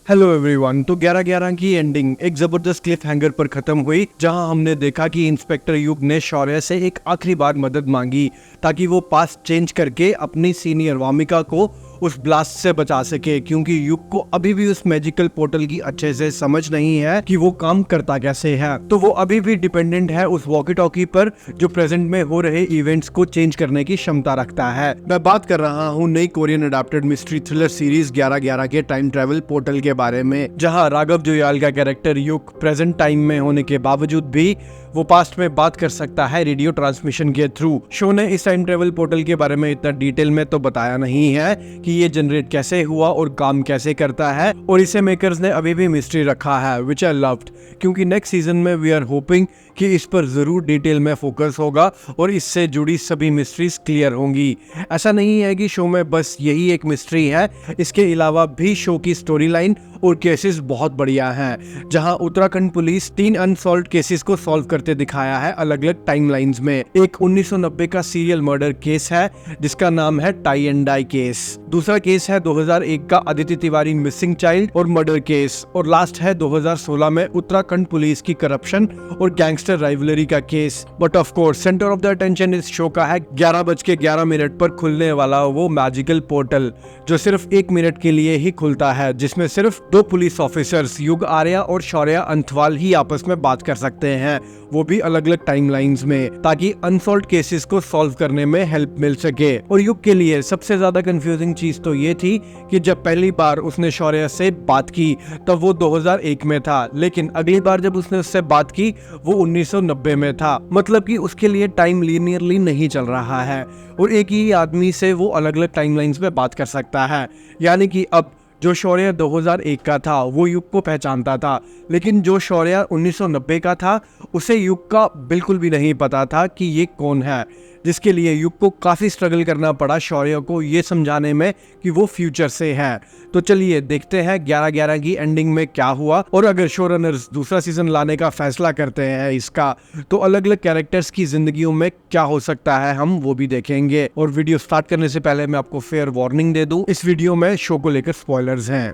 Hello everyone. तो 11-11 की ending एक जबरदस्त क्लिफ हैंगर पर खत्म हुई, जहां हमने देखा कि इंस्पेक्टर युग ने शौर्य से एक आखिरी बार मदद मांगी ताकि वो पास चेंज करके अपनी सीनियर वामिका को उस ब्लास्ट से बचा सके, क्योंकि युग को अभी भी उस मैजिकल पोर्टल की अच्छे से समझ नहीं है कि वो काम करता कैसे है। तो वो अभी भी डिपेंडेंट है उस वॉकी टॉकी पर जो प्रेजेंट में हो रहे इवेंट्स को चेंज करने की क्षमता रखता है। मैं बात कर रहा हूँ नई Korean adapted mystery thriller series 11-11 के टाइम ट्रेवल पोर्टल के बारे में, जहाँ राघव जुयाल का कैरेक्टर युग प्रेजेंट टाइम में होने के बावजूद भी वो पास्ट में बात कर सकता है रेडियो ट्रांसमिशन के थ्रू। शो ने इस टाइम ट्रेवल पोर्टल के बारे में इतना डिटेल में तो बताया नहीं है कि ये जनरेट कैसे हुआ और काम कैसे करता है, और इसे मेकर्स ने अभी भी मिस्ट्री रखा है, विच आई लव्ड, क्योंकि नेक्स्ट सीजन में वी आर होपिंग कि इस पर जरूर डिटेल में फोकस होगा और इससे जुड़ी सभी मिस्ट्रीज क्लियर होंगी। ऐसा नहीं है कि शो में बस यही एक मिस्ट्री है, इसके अलावा भी शो की स्टोरी लाइन और केसेस बहुत बढ़िया हैं, जहां उत्तराखंड पुलिस 3 अनसॉल्व्ड केसेस को सॉल्व करते दिखाया है अलग अलग टाइमलाइंस में। एक 1990 का सीरियल मर्डर केस है जिसका नाम है टाई एंड डाई केस, दूसरा केस है 2001 का अदिति तिवारी मिसिंग चाइल्ड और मर्डर केस, और लास्ट है 2016 में उत्तराखंड पुलिस की करप्शन और गैंगस्टर राइवलरी का case. But of course centre of the attention इस शो का है 11:11 पर खुलने वाला वो मैजिकल पोर्टल, जो सिर्फ 1 मिनट के लिए ही खुलता है, जिसमें सिर्फ 2 पुलिस ऑफिसर्स युग आर्या और शौर्य अंथवाल ही आपस में बात कर सकते हैं, वो भी अलग अलग टाइमलाइंस में, ताकि अनसॉल्व्ड केसेस को सॉल्व करने में हेल्प मिल सके। और युग के लिए सबसे ज्यादा कंफ्यूजिंग चीज तो ये थी कि जब पहली बार उसने शौर्य से बात की तब वो 2001 में था, लेकिन अगली बार जब उसने उससे बात की वो 1990 में था। मतलब कि उसके लिए टाइम लीनियरली नहीं चल रहा है और एक ही आदमी से वो अलग अलग टाइमलाइंस में बात कर सकता है। यानी कि अब जो शौर्य 2001 का था वो युग को पहचानता था, लेकिन जो शौर्य 1990 का था उसे युग का बिल्कुल भी नहीं पता था कि ये कौन है, जिसके लिए युग को काफी स्ट्रगल करना पड़ा शौर्य को ये समझाने में कि वो फ्यूचर से है। तो चलिए देखते हैं 11-11 की एंडिंग में क्या हुआ, और अगर शो रनर्स दूसरा सीजन लाने का फैसला करते हैं इसका, तो अलग अलग कैरेक्टर्स की जिंदगियों में क्या हो सकता है हम वो भी देखेंगे। और वीडियो स्टार्ट करने से पहले मैं आपको फेयर वार्निंग दे दूं, इस वीडियो में शो को लेकर स्पॉयलर्स हैं।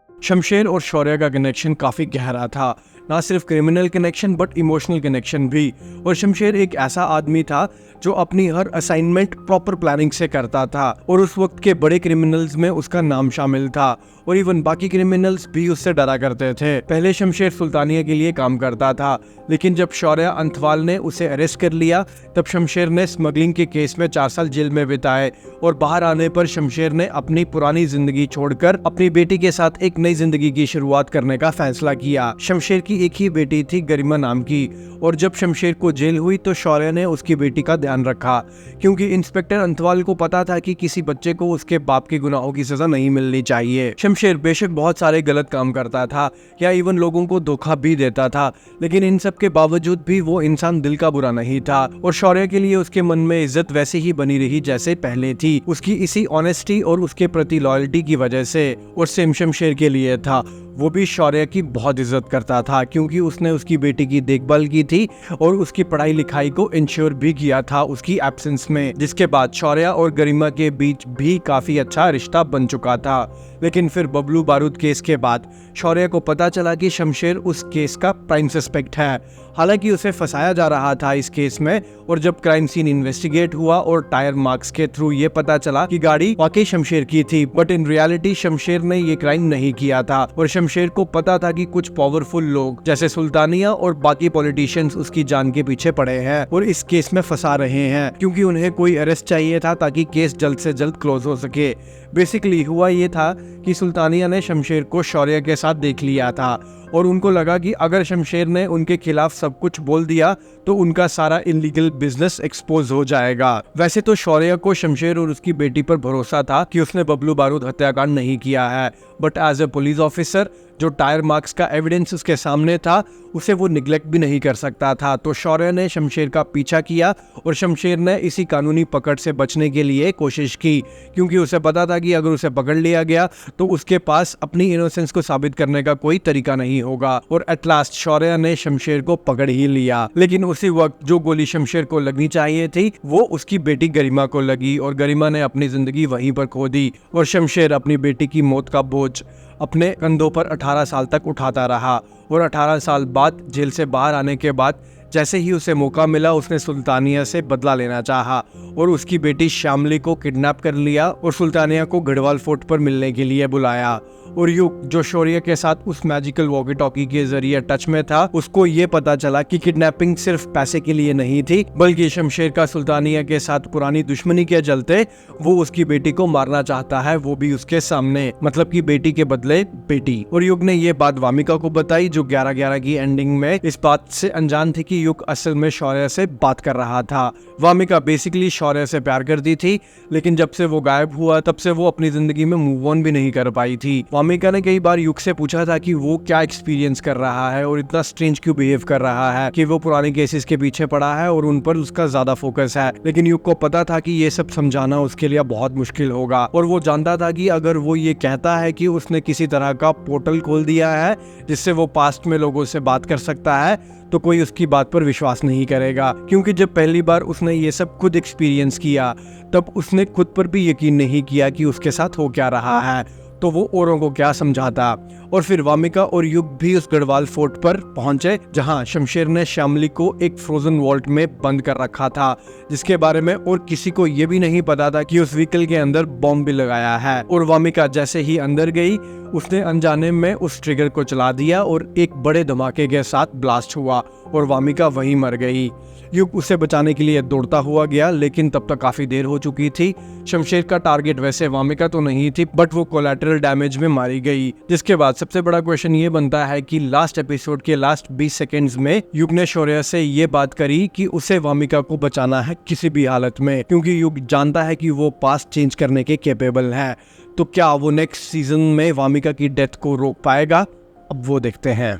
शमशेर और शौर्य का कनेक्शन काफी गहरा था, ना सिर्फ criminal connection but emotional connection भी। और शमशेर एक ऐसा आदमी था जो अपनी हर असाइनमेंट प्रॉपर प्लानिंग से करता था, और उस वक्त के बड़े क्रिमिनल्स में उसका नाम शामिल था, और इवन बाकी क्रिमिनल्स भी उससे डरा करते थे। पहले शमशेर सुल्तानिया के लिए काम करता था, लेकिन जब शौर्य अंथवाल ने उसे अरेस्ट कर लिया तब शमशेर ने स्मगलिंग के केस में 4 साल जेल में बिताए, और बाहर आने पर शमशेर ने अपनी पुरानी जिंदगी छोड़कर अपनी बेटी के साथ एक नई जिंदगी की शुरुआत करने का फैसला किया। शमशेर की एक ही बेटी थी गरिमा नाम की, और जब शमशेर को जेल हुई तो शौर्य ने उसकी बेटी का ध्यान रखा, क्योंकि इंस्पेक्टर अंथवाल को पता था कि किसी बच्चे को उसके बाप के गुनाहों की सजा नहीं मिलनी चाहिए। शमशेर बेशक बहुत सारे गलत काम करता था या इवन लोगों को धोखा भी देता था, लेकिन इन सब के बावजूद भी वो इंसान दिल का बुरा नहीं था, और शौर्य के लिए उसके मन में इज्जत वैसे ही बनी रही जैसे पहले थी, उसकी इसी ऑनेस्टी और उसके प्रति लॉयल्टी की वजह से। और सेम शमशेर के लिए था, वो भी शौर्य की बहुत इज्जत करता था, क्योंकि उसने उसकी बेटी की देखभाल की थी और उसकी पढ़ाई लिखाई को इंश्योर भी किया था उसकी एब्सेंस में, जिसके बाद शौर्य और गरिमा के बीच भी काफी अच्छा रिश्ता बन चुका था। लेकिन फिर बबलू बारूद केस के बाद शौर्य को पता चला कि शमशेर उस केस का प्राइम सस्पेक्ट है। हालांकि उसे फंसाया जा रहा था इस केस में, और जब क्राइम सीन इन्वेस्टिगेट हुआ और टायर मार्क्स के थ्रू ये पता चला कि गाड़ी वाकई शमशेर की थी, बट इन रियलिटी शमशेर ने ये क्राइम नहीं किया था, और शमशेर को पता था कि कुछ पावरफुल लोग जैसे सुल्तानिया और बाकी पॉलिटिशियंस उसकी जान के पीछे पड़े हैं और इस केस में फंसा रहे हैं, क्योंकि उन्हें कोई अरेस्ट चाहिए था ताकि केस जल्द से जल्द क्लोज हो सके। बेसिकली हुआ ये था कि सुल्तानिया ने शमशेर को शौर्य के साथ देख लिया था, और उनको लगा कि अगर शमशेर ने उनके खिलाफ सब कुछ बोल दिया तो उनका सारा इलीगल बिजनेस एक्सपोज हो जाएगा। वैसे तो शौर्य को शमशेर और उसकी बेटी पर भरोसा था कि उसने बबलू बारूद हत्याकांड नहीं किया है, but as a police officer जो टायर मार्क्स का एविडेंस उसके सामने था उसे वो निगलेक्ट भी नहीं कर सकता था। तो शौर्य ने शमशेर का पीछा किया और शमशेर ने इसी कानूनी पकड़ से बचने के लिए कोशिश की, क्योंकि उसे पता था कि अगर उसे पकड़ लिया गया तो उसके पास अपनी इनोसेंस को साबित करने का कोई तरीका नहीं नहीं होगा। और एट लास्ट शौर्य ने शमशेर को पकड़ ही लिया, लेकिन उसी वक्त जो गोली शमशेर को लगनी चाहिए थी वो उसकी बेटी गरिमा को लगी और गरिमा ने अपनी जिंदगी वहीं पर खो दी। और शमशेर अपनी बेटी की मौत का बोझ अपने कंधों पर 18 साल तक उठाता रहा। और 18 साल बाद जेल से बाहर आने के बाद जैसे ही उसे मौका मिला उसने सुल्तानिया से बदला लेना चाहा और उसकी बेटी श्यामली को किडनैप कर लिया और सुल्तानिया को गढ़वाल फोर्ट पर मिलने के लिए बुलाया। और युग जो शौर्य के साथ उस मैजिकल वॉकी टॉकी के जरिए टच में था, उसको ये पता चला कि किडनैपिंग सिर्फ पैसे के लिए नहीं थी, बल्कि शमशेर का सुल्तानिया के साथ पुरानी दुश्मनी के चलते वो उसकी बेटी को मारना चाहता है, वो भी उसके सामने, मतलब कि बेटी के बदले बेटी। और युग ने ये बात वामिका को बताई, जो 11/11 की एंडिंग में इस बात से अनजान थी कि युग असल में शौर्य से बात कर रहा था। वामिका बेसिकली शौर्य से प्यार करती थी, लेकिन जब से वो गायब हुआ तब से वो अपनी जिंदगी में मूव ऑन भी नहीं कर पाई थी। वामिका ने कई बार युग से पूछा था कि वो क्या एक्सपीरियंस कर रहा है और इतना स्ट्रेंज क्यों बिहेव कर रहा है, कि वो पुराने केसेस के पीछे पड़ा है और उन पर उसका ज्यादा फोकस है। लेकिन युग को पता था कि ये सब समझाना उसके लिए बहुत मुश्किल होगा और वो जानता था कि अगर वो ये कहता है कि उसने किसी तरह का पोर्टल खोल दिया है जिससे वो पास्ट में लोगों से बात कर सकता है, तो कोई उसकी बात पर विश्वास नहीं करेगा। क्योंकि जब पहली बार उसने ये सब खुद एक्सपीरियंस किया तब उसने खुद पर भी यकीन नहीं किया कि उसके साथ हो क्या रहा है, तो वो औरों को क्या समझाता। और फिर वामिका और युग भी उस गढ़वाल फोर्ट पर पहुंचे जहां शमशेर ने श्यामली को एक फ्रोजन वॉल्ट में बंद कर रखा था, जिसके बारे में और किसी को ये भी नहीं पता था कि उस व्हीकल के अंदर बॉम्ब भी लगाया है। और वामिका जैसे ही अंदर गई उसने अनजाने में उस ट्रिगर को चला दिया और एक बड़े धमाके के साथ ब्लास्ट हुआ और वामिका वहीं मर गई। युग उसे बचाने के लिए दौड़ता हुआ गया, लेकिन तब तक काफी देर हो चुकी थी। शमशेर का टारगेट वैसे वामिका तो नहीं थी, बट वो कोलैटरल डैमेज में मारी गई। जिसके बाद सबसे बड़ा क्वेश्चन ये बनता है कि लास्ट एपिसोड के लास्ट 20 सेकेंड्स में युग ने शौर्य से ये बात करी कि उसे वामिका को बचाना है किसी भी हालत में, क्योंकि युग जानता है कि वो पास्ट चेंज करने के कैपेबल है। तो क्या वो नेक्स्ट सीजन में वामिका की डेथ को रोक पाएगा? अब वो देखते हैं।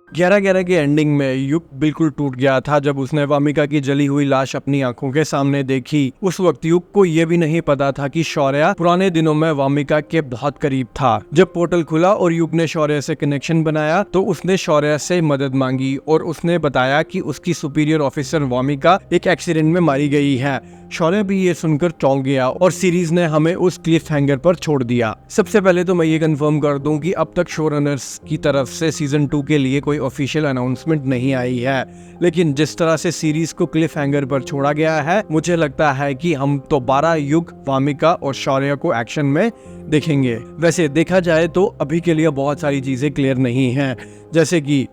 11/11 के एंडिंग में युग बिल्कुल टूट गया था जब उसने वामिका की जली हुई लाश अपनी आंखों के सामने देखी। उस वक्त युग को यह भी नहीं पता था कि शौर्य पुराने दिनों में वामिका के बहुत करीब था। जब पोर्टल खुला और युग ने शौर्य से कनेक्शन बनाया तो उसने शौर्य से मदद मांगी और उसने बताया कि उसकी सुपीरियर ऑफिसर वामिका एक एक्सीडेंट में मारी गई है। शौर्य भी ये सुनकर चौंक गया और सीरीज ने हमें उस क्लिफ हैंगर पर छोड़ दिया। सबसे पहले तो मैं ये कंफर्म कर दूं कि अब तक शो रनर्स की तरफ से सीजन 2 के लिए कोई ऑफिशियल अनाउंसमेंट नहीं आई है, लेकिन जिस तरह से सीरीज को क्लिफ हैंगर पर छोड़ा गया है, मुझे लगता है कि हम तो 12 युग, वामिका और शौर्य को एक्शन में देखेंगे। वैसे देखा जाए तो अभी के लिए बहुत सारी चीजें क्लियर नहीं हैं, जैसे कि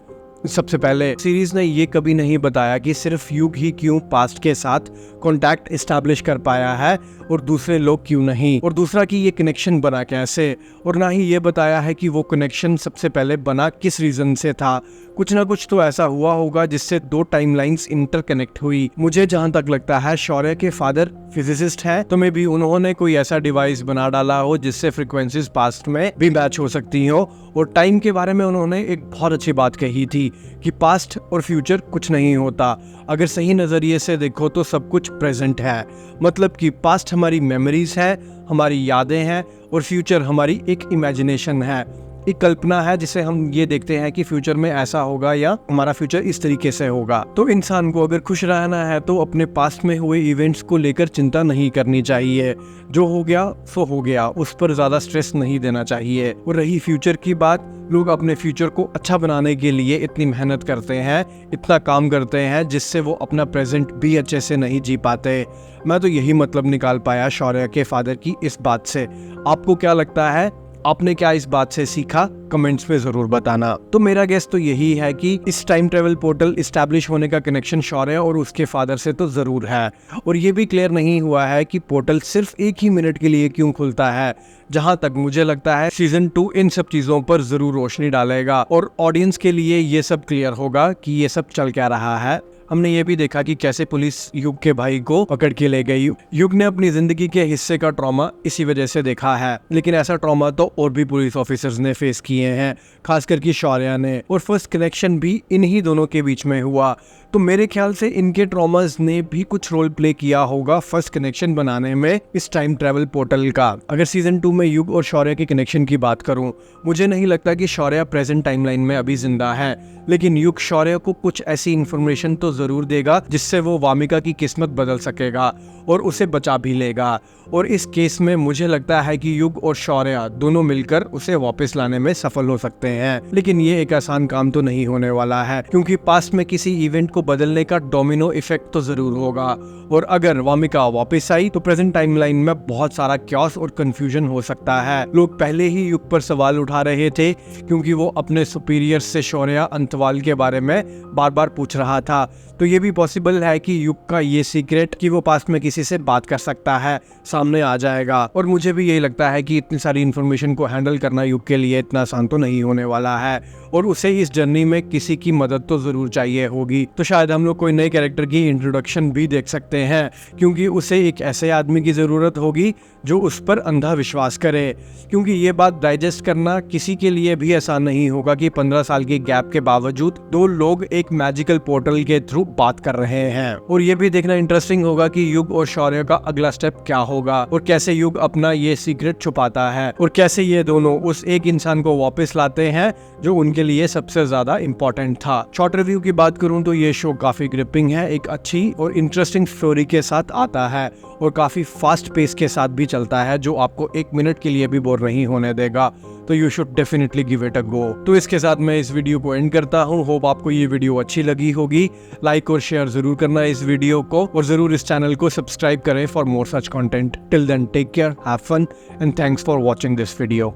सबसे पहले सीरीज ने ये कभी नहीं बताया कि सिर्फ युग ही क्यों पास्ट के साथ कांटेक्ट एस्टैब्लिश कर पाया है और दूसरे लोग क्यों नहीं, और दूसरा कि ये कनेक्शन बना कैसे, और ना ही ये बताया है कि वो कनेक्शन सबसे पहले बना किस रीजन से था। कुछ ना कुछ तो ऐसा हुआ होगा जिससे दो टाइमलाइंस इंटरकनेक्ट हुई। मुझे जहां तक लगता है शौर्य के फादर फिजिसिस्ट हैं, तो मे बी उन्होंने कोई ऐसा डिवाइस बना डाला हो जिससे फ्रीक्वेंसीज पास्ट में भी मैच हो सकती हो। और टाइम के बारे में उन्होंने एक बहुत अच्छी बात कही थी कि पास्ट और फ्यूचर कुछ नहीं होता, अगर सही नजरिए से देखो तो सब कुछ प्रेजेंट है। मतलब कि पास्ट हमारी मेमोरीज है, हमारी यादें हैं, और फ्यूचर हमारी एक इमेजिनेशन है, एक कल्पना है जिसे हम ये देखते हैं कि फ्यूचर में ऐसा होगा या हमारा फ्यूचर इस तरीके से होगा। तो इंसान को अगर खुश रहना है तो अपने पास्ट में हुए इवेंट्स को लेकर चिंता नहीं करनी चाहिए। जो हो गया सो हो गया, उस पर ज्यादा स्ट्रेस नहीं देना चाहिए। और रही फ्यूचर की बात, लोग अपने फ्यूचर को अच्छा बनाने के लिए इतनी मेहनत करते हैं, इतना काम करते हैं, जिससे वो अपना प्रेजेंट भी अच्छे से नहीं जी पाते। मैं तो यही मतलब निकाल पाया शौर्य के फादर की इस बात से। आपको क्या लगता है? आपने क्या इस बात से सीखा? कमेंट्स में जरूर बताना। तो मेरा गेस तो यही है कि इस टाइम ट्रेवल पोर्टल इस्टेब्लिश होने का कनेक्शन शौर्य और उसके फादर से तो जरूर है। और ये भी क्लियर नहीं हुआ है कि पोर्टल सिर्फ 1 ही मिनट के लिए क्यों खुलता है। जहां तक मुझे लगता है सीजन 2 इन सब चीजों पर जरूर रोशनी डालेगा और ऑडियंस के लिए ये सब क्लियर होगा कि ये सब चल क्या रहा है। हमने ये भी देखा कि कैसे पुलिस युग के भाई को पकड़ के ले गई। युग ने अपनी जिंदगी के हिस्से का ट्रॉमा इसी वजह से देखा है, लेकिन ऐसा ट्रॉमा तो और भी पुलिस ऑफिसर्स ने फेस किए हैं, खासकर कि शौर्या ने। और फर्स्ट कनेक्शन भी इन्हीं दोनों के बीच में हुआ, तो मेरे ख्याल से इनके ट्रॉमास ने भी कुछ रोल प्ले किया होगा फर्स्ट कनेक्शन बनाने में इस टाइम ट्रैवल पोर्टल का। अगर सीजन 2 में युग और शौर्य के कनेक्शन की बात करूं, मुझे नहीं लगता कि शौर्य प्रेजेंट टाइमलाइन में अभी जिंदा है, लेकिन युग शौर्य को कुछ ऐसी इन्फॉर्मेशन तो जरूर देगा जिससे वो वामिका की किस्मत बदल सकेगा और उसे बचा भी लेगा। और इस केस में मुझे लगता है कि युग और शौर्य दोनों मिलकर उसे वापस लाने में सफल हो सकते हैं, लेकिन ये एक आसान काम तो नहीं होने वाला है, क्योंकि पास्ट में किसी इवेंट को बदलने का डोमिनो इफेक्ट तो जरूर होगा। और अगर वामिका वापस आई तो प्रेजेंट टाइमलाइन में बहुत सारा क्योस और कंफ्यूजन हो सकता है। लोग पहले ही युग पर सवाल उठा रहे थे, क्योंकि वो अपने सुपीरियर से शौर्य अंतवाल के बारे में बार बार पूछ रहा था। तो ये भी पॉसिबल है कि युग का ये सीक्रेट कि वो पास्ट में किसी से बात कर सकता है सामने आ जाएगा। और मुझे भी यही लगता है कि इतनी सारी इन्फॉर्मेशन को हैंडल करना युग के लिए इतना आसान तो नहीं होने वाला है, और उसे इस जर्नी में किसी की मदद तो जरूर चाहिए होगी। तो शायद हम लोग कोई नए कैरेक्टर की इंट्रोडक्शन भी देख सकते हैं, क्योंकि उसे एक ऐसे आदमी की जरूरत होगी जो उस पर अंधा विश्वास करे, क्योंकि ये बात डाइजेस्ट करना किसी के लिए भी आसान नहीं होगा कि 15 साल के गैप के बावजूद दो लोग एक मैजिकल पोर्टल के थ्रू बात कर रहे हैं। और ये भी देखना इंटरेस्टिंग होगा कि युग और शौर्य का अगला स्टेप क्या होगा, और कैसे युग अपना ये सीक्रेट छुपाता है, और कैसे ये दोनों उस एक इंसान को वापस लाते हैं जो उनके लिए सबसे ज्यादा इम्पोर्टेंट था। शॉर्ट रिव्यू की बात करूं तो ये शो काफी ग्रिपिंग है, एक अच्छी और इंटरेस्टिंग स्टोरी के साथ आता है और काफी फास्ट पेस के साथ भी चलता है, जो आपको एक मिनट के लिए भी बोर नहीं होने देगा। तो you should definitely give it a go. तो इसके साथ मैं इस वीडियो को एंड करता हूँ। होप आपको ये वीडियो अच्छी लगी होगी। लाइक और शेयर जरूर करना इस वीडियो को, और जरूर इस चैनल को सब्सक्राइब करें for more such content. Till then take care, have fun and thanks for watching this video.